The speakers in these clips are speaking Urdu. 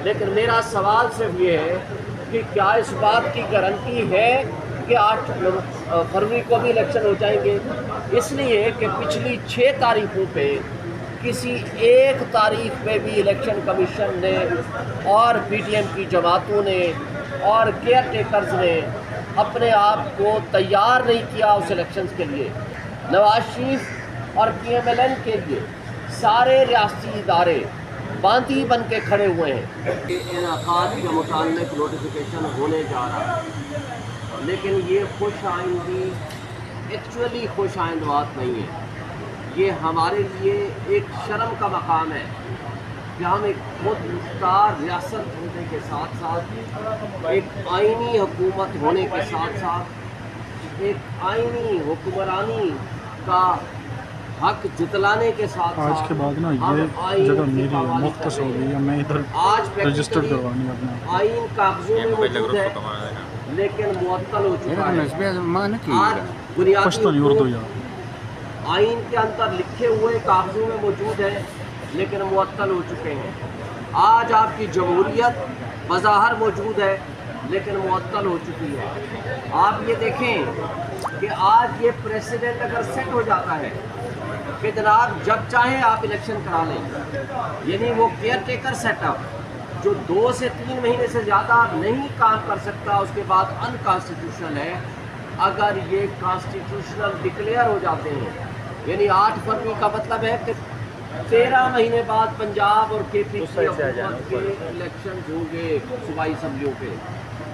لیکن میرا سوال صرف یہ ہے کہ کیا اس بات کی گارنٹی ہے کہ 8 فروری کو بھی الیکشن ہو جائیں گے؟ اس لیے کہ پچھلی 6 تاریخوں پہ کسی ایک تاریخ پہ بھی الیکشن کمیشن نے اور پی ٹی ایم کی جماعتوں نے اور کیئر ٹیکرز نے اپنے آپ کو تیار نہیں کیا اس الیکشنز کے لیے۔ نواز شریف اور پی ایم ایل این کے لیے سارے ریاستی ادارے باندھی بن کے کھڑے ہوئے ہیں کہ انعقاد کے متعلق نوٹیفیکیشن ہونے جا رہا ہے، لیکن یہ خوش آئندی ایکچولی خوش آئند بات نہیں ہے۔ یہ ہمارے لیے ایک شرم کا مقام ہے کہ ہم ایک خود مختار ریاست ہونے کے ساتھ ساتھ، ایک آئینی حکومت ہونے کے ساتھ ساتھ، ایک آئینی حکمرانی کا حق جتلانے کے ساتھ آج کے بعد نا یہ جگہ میری ہے، مختص ہو گئی ہے، میں ادھر رجسٹر کروانی ہے اپنا۔ آئین کاغذوں میں موجود ہے لیکن معطل ہو چکا ہے۔ آج بنیادی پشتون اردو یار آئین کے اندر لکھے ہوئے کاغذوں میں موجود ہے لیکن معطل ہو چکے ہیں۔ آج آپ کی جمہوریت بظاہر موجود ہے لیکن معطل ہو چکی ہے۔ آپ یہ دیکھیں کہ آج یہ پریسیڈنٹ اگر سیٹ ہو جاتا ہے کہ جناب جب چاہیں آپ الیکشن کرا لیں، یعنی وہ کیئر ٹیکر سیٹ اپ جو 2 سے 3 مہینے سے زیادہ نہیں کام کر سکتا، اس کے بعد ان کانسٹیٹیوشنل ہے۔ اگر یہ کانسٹیٹیوشنل ڈکلیئر ہو جاتے ہیں، یعنی 8 فروری کا مطلب ہے کہ 13 مہینے بعد پنجاب اور کے پی کی حکومت کے الیکشن ہوں گے صوبائی اسمبلیوں پہ۔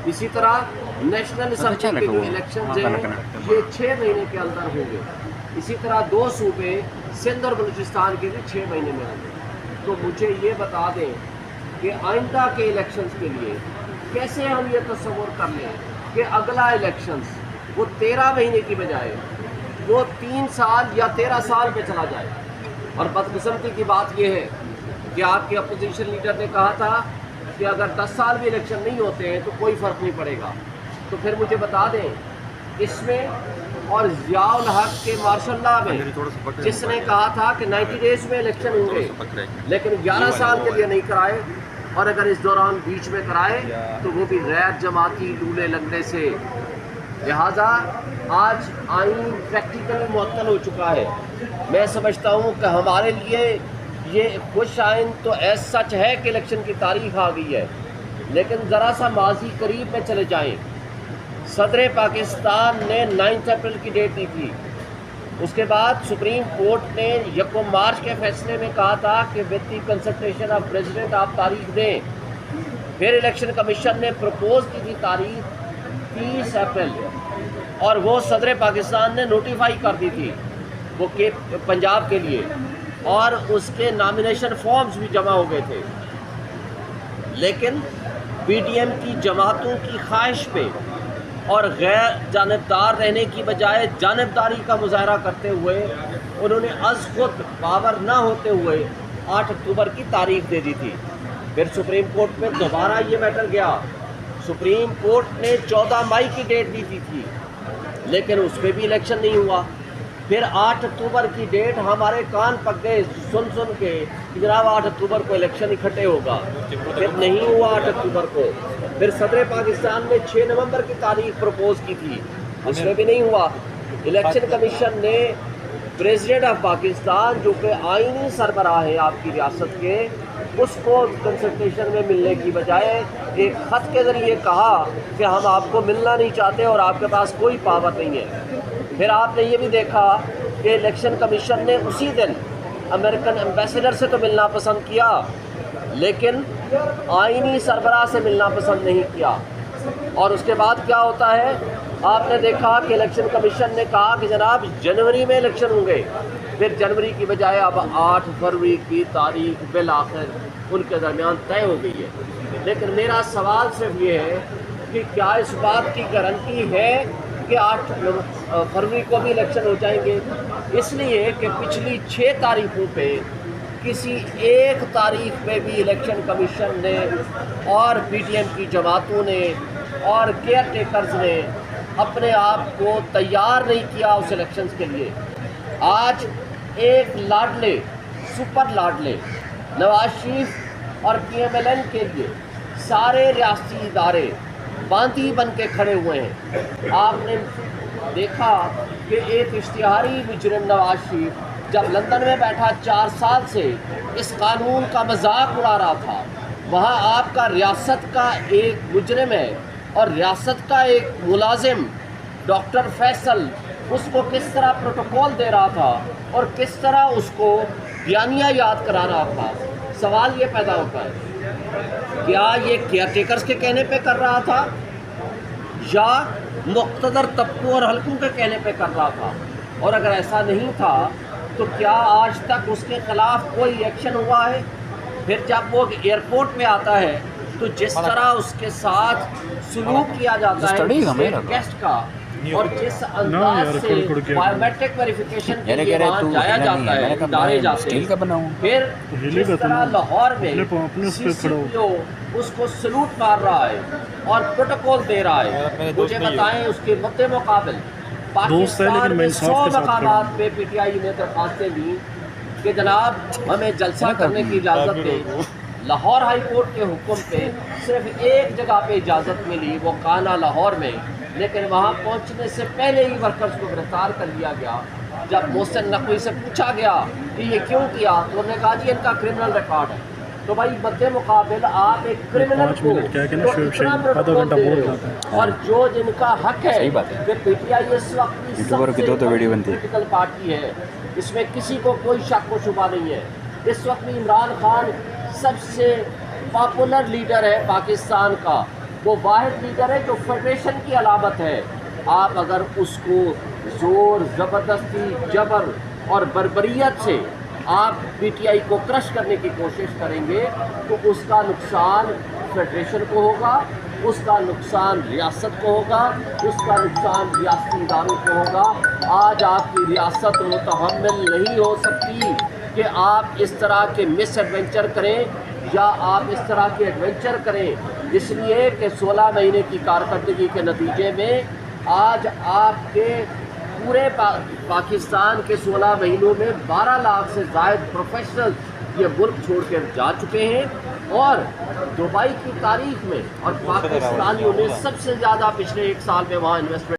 اسی طرح نیشنل اسمبلی کے جو الیکشنز ہیں یہ 6 مہینے کے اندر ہوں گے۔ اسی طرح 2 صوبے سندھ اور بلوچستان کے بھی 6 مہینے میں ہوں گے۔ تو مجھے یہ بتا دیں کہ آئندہ کے الیکشنز کے لیے کیسے ہم یہ تصور کر لیں کہ اگلا الیکشنز وہ 13 مہینے کی بجائے وہ 3 سال یا 13 سال پہ چلا جائے۔ اور بدقسمتی کی بات یہ ہے کہ آپ کے اپوزیشن لیڈر نے کہا تھا کہ اگر 10 سال بھی الیکشن نہیں ہوتے ہیں تو کوئی فرق نہیں پڑے گا۔ تو پھر مجھے بتا دیں اس میں اور ضیاء الحق کے ماشاء اللہ میں جس نے کہا تھا کہ 90 ڈیز میں الیکشن ہوں گے لیکن 11 سال کے لیے نہیں کرائے، اور اگر اس دوران بیچ میں کرائے تو وہ بھی غیر جماعتی لولے لگنے سے۔ لہٰذا آج آئین پریکٹیکلی معطل ہو چکا ہے۔ میں سمجھتا ہوں کہ ہمارے لیے یہ خوش آئند تو ایس سچ ہے کہ الیکشن کی تاریخ آ گئی ہے، لیکن ذرا سا ماضی قریب میں چلے جائیں۔ صدر پاکستان نے 9 اپریل کی ڈیٹ دی تھی، اس کے بعد سپریم کورٹ نے 1 مارچ کے فیصلے میں کہا تھا کہ with the consultation of president آپ تاریخ دیں۔ پھر الیکشن کمیشن نے پروپوز کی تھی تاریخ 30 اپریل، اور وہ صدر پاکستان نے نوٹیفائی کر دی تھی وہ کہ پنجاب کے لیے، اور اس کے نامینیشن فارمز بھی جمع ہو گئے تھے۔ لیکن پی ڈی ایم کی جماعتوں کی خواہش پہ اور غیر جانبدار رہنے کی بجائے جانبداری کا مظاہرہ کرتے ہوئے انہوں نے از خود پاور نہ ہوتے ہوئے 8 اکتوبر کی تاریخ دے دی تھی۔ پھر سپریم کورٹ میں دوبارہ یہ میٹر گیا، سپریم کورٹ نے 14 مئی کی ڈیٹ دی تھی لیکن اس پہ بھی الیکشن نہیں ہوا۔ پھر 8 اکتوبر کی ڈیٹ ہمارے کان پک گئے سن کے کہ جناب 8 اکتوبر کو الیکشن اکٹھے ہوگا، پھر نہیں ہوا 8 اکتوبر کو۔ پھر صدر پاکستان نے 6 نومبر کی تاریخ پروپوز کی تھی، اس میں بھی نہیں ہوا۔ الیکشن کمیشن نے پریزیڈنٹ آف پاکستان جو کہ آئینی سربراہ ہے آپ کی ریاست کے، اس کو کنسلٹیشن میں ملنے کی بجائے ایک خط کے ذریعے کہا کہ ہم آپ کو ملنا نہیں چاہتے اور آپ کے پاس کوئی پاور نہیں ہے۔ پھر آپ نے یہ بھی دیکھا کہ الیکشن کمیشن نے اسی دن امریکن ایمبیسیڈر سے تو ملنا پسند کیا لیکن آئینی سربراہ سے ملنا پسند نہیں کیا۔ اور اس کے بعد کیا ہوتا ہے، آپ نے دیکھا کہ الیکشن کمیشن نے کہا کہ جناب جنوری میں الیکشن ہوں گے، پھر جنوری کی بجائے اب 8 فروری کی تاریخ بالآخر ان کے درمیان طے ہو گئی ہے۔ لیکن میرا سوال صرف یہ ہے کہ کیا اس بات کی گارنٹی ہے کہ 8 فروری کو بھی الیکشن ہو جائیں گے؟ اس لیے کہ پچھلی 6 تاریخوں پہ کسی ایک تاریخ پہ بھی الیکشن کمیشن نے اور پی ٹی ایم کی جماعتوں نے اور کیئر ٹیکرز نے اپنے آپ کو تیار نہیں کیا اس الیکشنز کے لیے۔ آج ایک لاڈلے سپر لاڈلے نواز شریف اور PMLN کے لیے سارے ریاستی ادارے باندھی بن کے کھڑے ہوئے ہیں۔ آپ نے دیکھا کہ ایک اشتہاری مجرم نواز شریف جب لندن میں بیٹھا 4 سال سے اس قانون کا مذاق اڑا رہا تھا، وہاں آپ کا ریاست کا ایک مجرم ہے اور ریاست کا ایک ملازم ڈاکٹر فیصل اس کو کس طرح پروٹوکول دے رہا تھا اور کس طرح اس کو بیانیہ یاد کرا رہا تھا۔ سوال یہ پیدا ہوتا ہے، کیا یہ کیئر ٹیکرز کے کہنے پہ کر رہا تھا یا مقتدر طبقوں اور حلقوں کے کہنے پہ کر رہا تھا؟ اور اگر ایسا نہیں تھا تو کیا آج تک اس کے خلاف کوئی ایکشن ہوا ہے؟ پھر جب وہ ایئرپورٹ پہ آتا ہے تو جس طرح اس کے ساتھ سلوک کیا جاتا ہے گیسٹ کا، اور جس انداز سے بایو میٹرک ویریفیکیشن کے لیے وہاں جایا جاتا ہے، ادارے جاتے ہیں، پھر جس طرح لاہور میں CCPO اس کو سلوٹ مار رہا ہے اور پروٹوکول دے رہا ہے، مجھے بتائیں اس کے مقابل پاکستان میں 100 مقامات پہ PTI نے درخواستیں دی کہ جناب ہمیں جلسہ کرنے کی اجازت دیں۔ لاہور ہائی کورٹ کے حکم پہ صرف ایک جگہ پہ اجازت ملی، وہ کانا لاہور میں، لیکن وہاں پہنچنے سے پہلے ہی ورکرز کو گرفتار کر لیا گیا۔ جب محسن نقوی سے پوچھا گیا کہ یہ کیوں کیا تو انہوں نے کہا جی ان کا کرمنل ریکارڈ ہے۔ تو بھائی مد مقابل آپ ایک کرمنل کو اتنا پروٹوکول دے رہے ہو، اور جو جن کا حق ہے کہ PTI اس وقت کی سب سے پولیٹیکل پارٹی ہے، اس میں کسی کو کوئی شک و شبہ نہیں ہے۔ اس وقت بھی عمران خان سب سے پاپولر لیڈر ہے پاکستان کا، وہ واحد لیڈر ہے جو فیڈریشن کی علامت ہے۔ آپ اگر اس کو زور زبردستی جبر اور بربریت سے آپ PTI کو کرش کرنے کی کوشش کریں گے تو اس کا نقصان فیڈریشن کو ہوگا، اس کا نقصان ریاست کو ہوگا، اس کا نقصان ریاستی اداروں کو ہوگا۔ آج آپ کی ریاست متحمل نہیں ہو سکتی کہ آپ اس طرح کے مس ایڈونچر کریں یا آپ اس طرح کے ایڈونچر کریں، اس لیے کہ 16 مہینے کی کارکردگی کے نتیجے میں آج آپ کے پورے پاکستان کے 16 مہینوں میں 12 لاکھ سے زائد پروفیشنل یہ ملک چھوڑ کر جا چکے ہیں، اور دبئی کی تاریخ میں اور پاکستانیوں نے سب سے زیادہ پچھلے 1 سال میں وہاں انویسٹمنٹ